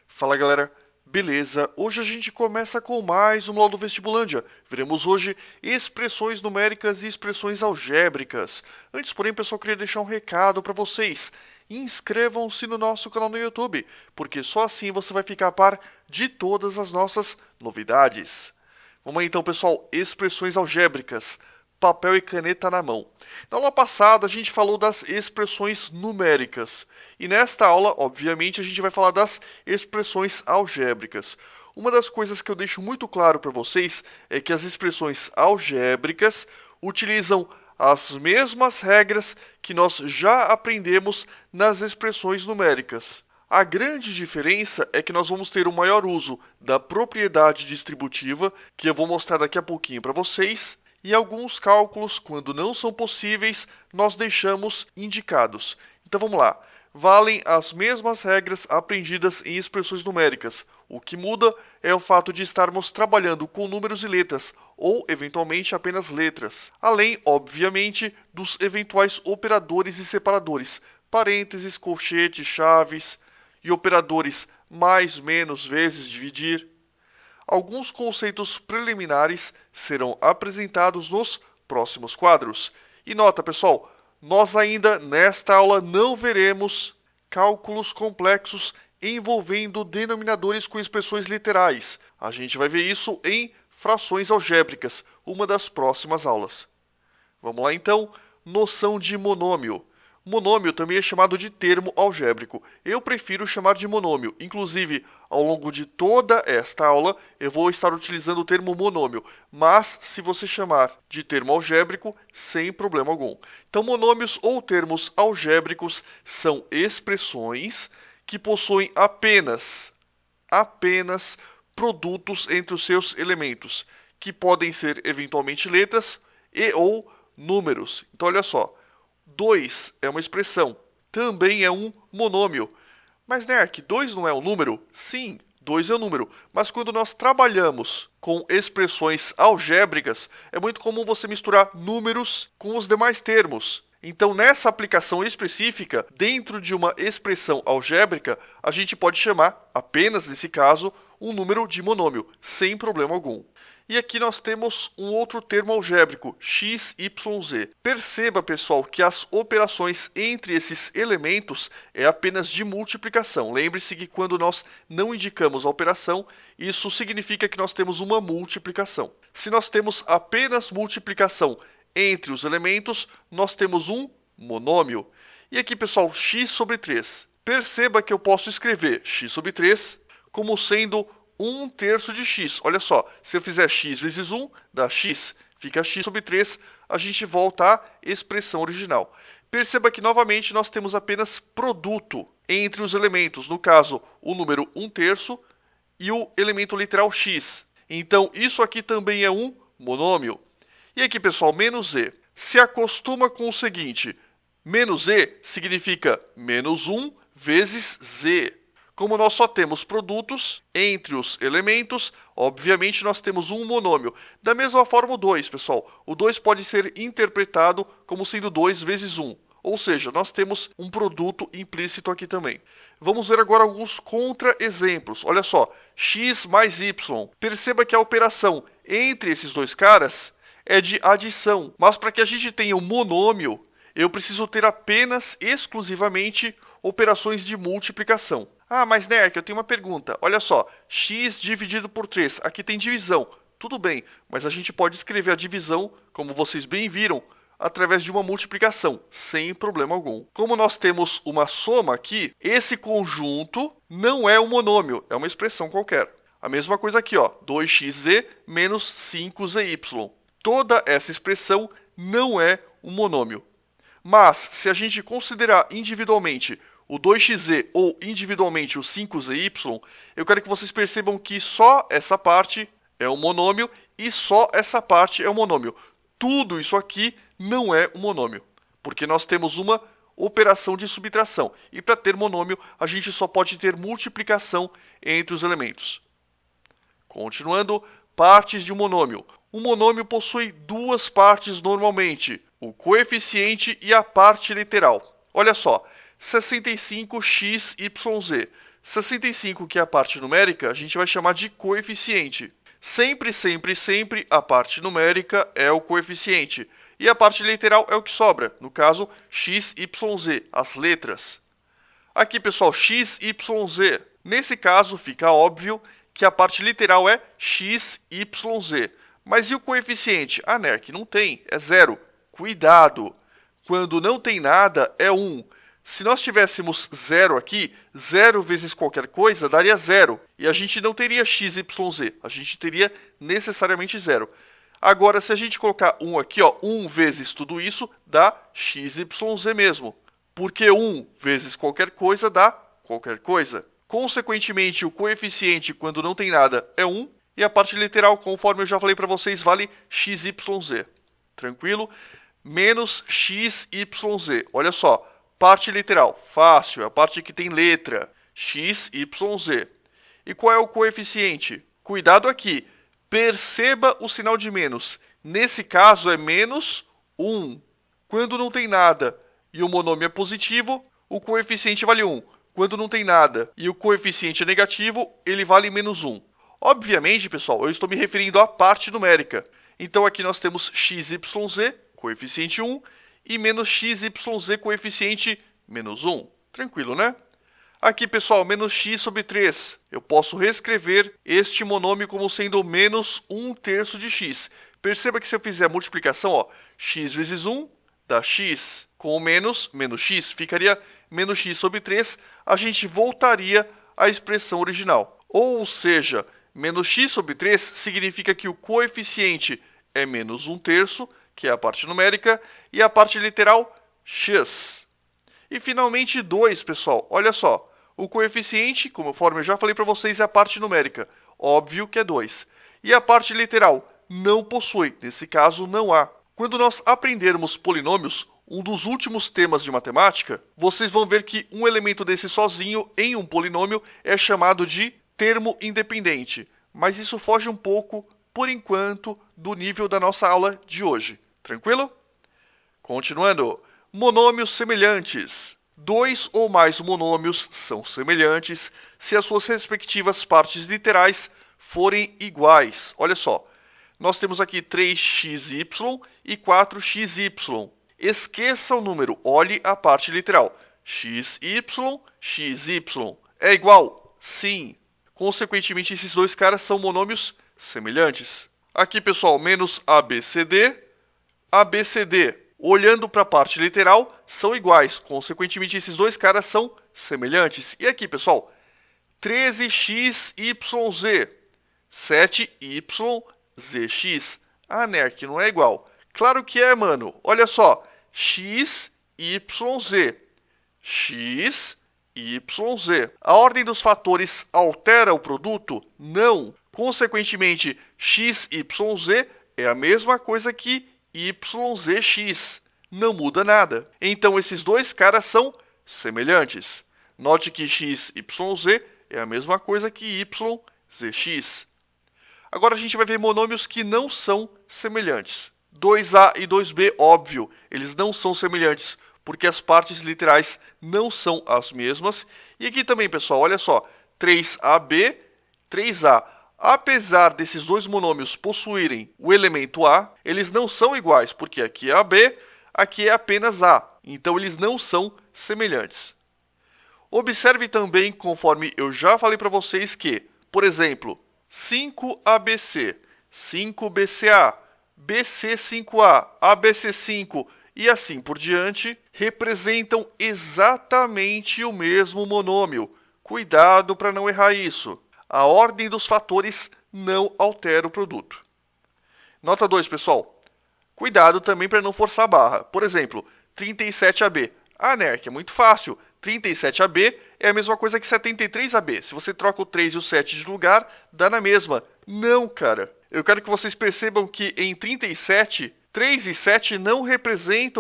Fala galera, beleza? Hoje a gente começa com mais uma aula do Vestibulândia. Veremos hoje expressões numéricas e expressões algébricas. Antes, porém, pessoal, queria deixar um recado para vocês. Inscrevam-se no nosso canal no YouTube, porque só assim você vai ficar a par de todas as nossas novidades. Vamos aí então, pessoal, expressões algébricas. Papel e caneta na mão. Na aula passada, a gente falou das expressões numéricas. E nesta aula, obviamente, a gente vai falar das expressões algébricas. Uma das coisas que eu deixo muito claro para vocês é que as expressões algébricas utilizam as mesmas regras que nós já aprendemos nas expressões numéricas. A grande diferença é que nós vamos ter um maior uso da propriedade distributiva, que eu vou mostrar daqui a pouquinho para vocês, e alguns cálculos, quando não são possíveis, nós deixamos indicados. Então vamos lá. Valem as mesmas regras aprendidas em expressões numéricas. O que muda é o fato de estarmos trabalhando com números e letras, ou eventualmente apenas letras. Além, obviamente, dos eventuais operadores e separadores, parênteses, colchete, chaves e operadores mais, menos, vezes, dividir. Alguns conceitos preliminares serão apresentados nos próximos quadros. E nota, pessoal, nós ainda nesta aula não veremos cálculos complexos envolvendo denominadores com expressões literais. A gente vai ver isso em frações algébricas, uma das próximas aulas. Vamos lá então, noção de monômio. Monômio também é chamado de termo algébrico. Eu prefiro chamar de monômio. Inclusive, ao longo de toda esta aula, eu vou estar utilizando o termo monômio. Mas, se você chamar de termo algébrico, sem problema algum. Então, monômios ou termos algébricos são expressões que possuem apenas produtos entre os seus elementos, que podem ser, eventualmente, letras e ou números. Então, olha só. 2 é uma expressão, também é um monômio. Mas, Nerk, 2 não é um número? Sim, 2 é um número. Mas quando nós trabalhamos com expressões algébricas, é muito comum você misturar números com os demais termos. Então, nessa aplicação específica, dentro de uma expressão algébrica, a gente pode chamar, apenas nesse caso, um número de monômio, sem problema algum. E aqui nós temos um outro termo algébrico, x, y, z. Perceba, pessoal, que as operações entre esses elementos é apenas de multiplicação. Lembre-se que quando nós não indicamos a operação, isso significa que nós temos uma multiplicação. Se nós temos apenas multiplicação entre os elementos, nós temos um monômio. E aqui, pessoal, x sobre 3. Perceba que eu posso escrever x sobre 3 como sendo 1/3 de x. Olha só, se eu fizer x vezes 1, dá x, fica x sobre 3, a gente volta à expressão original. Perceba que, novamente, nós temos apenas produto entre os elementos, no caso, o número 1/3 e o elemento literal x. Então, isso aqui também é um monômio. E aqui, pessoal, menos z. Se acostuma com o seguinte, menos z significa menos 1 vezes z. Como nós só temos produtos entre os elementos, obviamente nós temos um monômio. Da mesma forma o 2, pessoal. O 2 pode ser interpretado como sendo 2 vezes 1. Ou seja, nós temos um produto implícito aqui também. Vamos ver agora alguns contra-exemplos. Olha só, x mais y. Perceba que a operação entre esses dois caras é de adição. Mas para que a gente tenha um monômio, eu preciso ter apenas, exclusivamente, operações de multiplicação. Ah, mas Nerk, eu tenho uma pergunta. Olha só, x dividido por 3, aqui tem divisão. Tudo bem, mas a gente pode escrever a divisão, como vocês bem viram, através de uma multiplicação, sem problema algum. Como nós temos uma soma aqui, esse conjunto não é um monômio, é uma expressão qualquer. A mesma coisa aqui, ó, 2xz menos 5zy. Toda essa expressão não é um monômio. Mas, se a gente considerar individualmente o 2xz ou individualmente o 5zy, eu quero que vocês percebam que só essa parte é um monômio e só essa parte é um monômio. Tudo isso aqui não é um monômio, porque nós temos uma operação de subtração. E para ter monômio, a gente só pode ter multiplicação entre os elementos. Continuando, partes de um monômio. Um monômio possui duas partes normalmente, o coeficiente e a parte literal. Olha só, 65xyz. 65, que é a parte numérica, a gente vai chamar de coeficiente. Sempre, sempre, sempre a parte numérica é o coeficiente. E a parte literal é o que sobra, no caso, x, y, z, as letras. Aqui, pessoal, x, y, z. Nesse caso, fica óbvio que a parte literal é x, y, z. Mas e o coeficiente? Ah, NERC, não tem, é 0. Cuidado! Quando não tem nada, é 1. Se nós tivéssemos 0 aqui, 0 vezes qualquer coisa daria 0. E a gente não teria x, y, z. A gente teria necessariamente 0. Agora, se a gente colocar 1 aqui, 1 vezes tudo isso, dá x, y, z mesmo. Porque 1 vezes qualquer coisa dá qualquer coisa. Consequentemente, o coeficiente, quando não tem nada, é 1. E a parte literal, conforme eu já falei para vocês, vale x, y, z. Tranquilo? Menos x, y, z. Olha só, parte literal, fácil, é a parte que tem letra. X, y, z. E qual é o coeficiente? Cuidado aqui. Perceba o sinal de menos. Nesse caso, é menos 1. Quando não tem nada e o monômio é positivo, o coeficiente vale 1. Quando não tem nada e o coeficiente é negativo, ele vale menos 1. Obviamente, pessoal, eu estou me referindo à parte numérica. Então, aqui nós temos x, y, z, coeficiente 1, e menos x, y, z, coeficiente menos 1. Tranquilo, né? Aqui, pessoal, menos x sobre 3. Eu posso reescrever este monômio como sendo menos 1/3 de x. Perceba que se eu fizer a multiplicação, x vezes 1 dá x. Com o menos x, ficaria menos x sobre 3. A gente voltaria à expressão original. Ou seja, menos x sobre 3 significa que o coeficiente é menos 1/3, que é a parte numérica, e a parte literal, x. E finalmente 2, pessoal. Olha só, o coeficiente, conforme eu já falei para vocês, é a parte numérica. Óbvio que é 2. E a parte literal não possui, nesse caso não há. Quando nós aprendermos polinômios, um dos últimos temas de matemática, vocês vão ver que um elemento desse sozinho em um polinômio é chamado de termo independente. Mas isso foge um pouco, por enquanto, do nível da nossa aula de hoje. Tranquilo? Continuando. Monômios semelhantes. 2 ou mais monômios são semelhantes se as suas respectivas partes literais forem iguais. Olha só, nós temos aqui 3xy e 4xy. Esqueça o número, olhe a parte literal. xy, xy. É igual? Sim. Consequentemente, esses dois caras são monômios semelhantes. Aqui, pessoal, menos ABCD, ABCD. Olhando para a parte literal, são iguais. Consequentemente, esses dois caras são semelhantes. E aqui, pessoal, 13xyz, 7yzx. Ah, NERC, não é igual. Claro que é, mano. Olha só, x, y, z. X, y, z. A ordem dos fatores altera o produto? Não. Consequentemente, x, y, z é a mesma coisa que yzx. Não muda nada. Então, esses dois caras são semelhantes. Note que x, y, z é a mesma coisa que yzx. Agora, a gente vai ver monômios que não são semelhantes. 2a e 2b, óbvio, eles não são semelhantes, porque as partes literais não são as mesmas. E aqui também, pessoal, olha só, 3ab, 3a. Apesar desses dois monômios possuírem o elemento a, eles não são iguais, porque aqui é ab, aqui é apenas a. Então, eles não são semelhantes. Observe também, conforme eu já falei para vocês, que, por exemplo, 5ABC, 5BCA, BC5A, ABC5 e assim por diante, representam exatamente o mesmo monômio. Cuidado para não errar isso. A ordem dos fatores não altera o produto. Nota 2, pessoal. Cuidado também para não forçar a barra. Por exemplo, 37AB. Ah, NERC, é muito fácil. 37AB é a mesma coisa que 73AB. Se você troca o 3 e o 7 de lugar, dá na mesma. Não, cara. Eu quero que vocês percebam que em 37, 3 e 7 não representam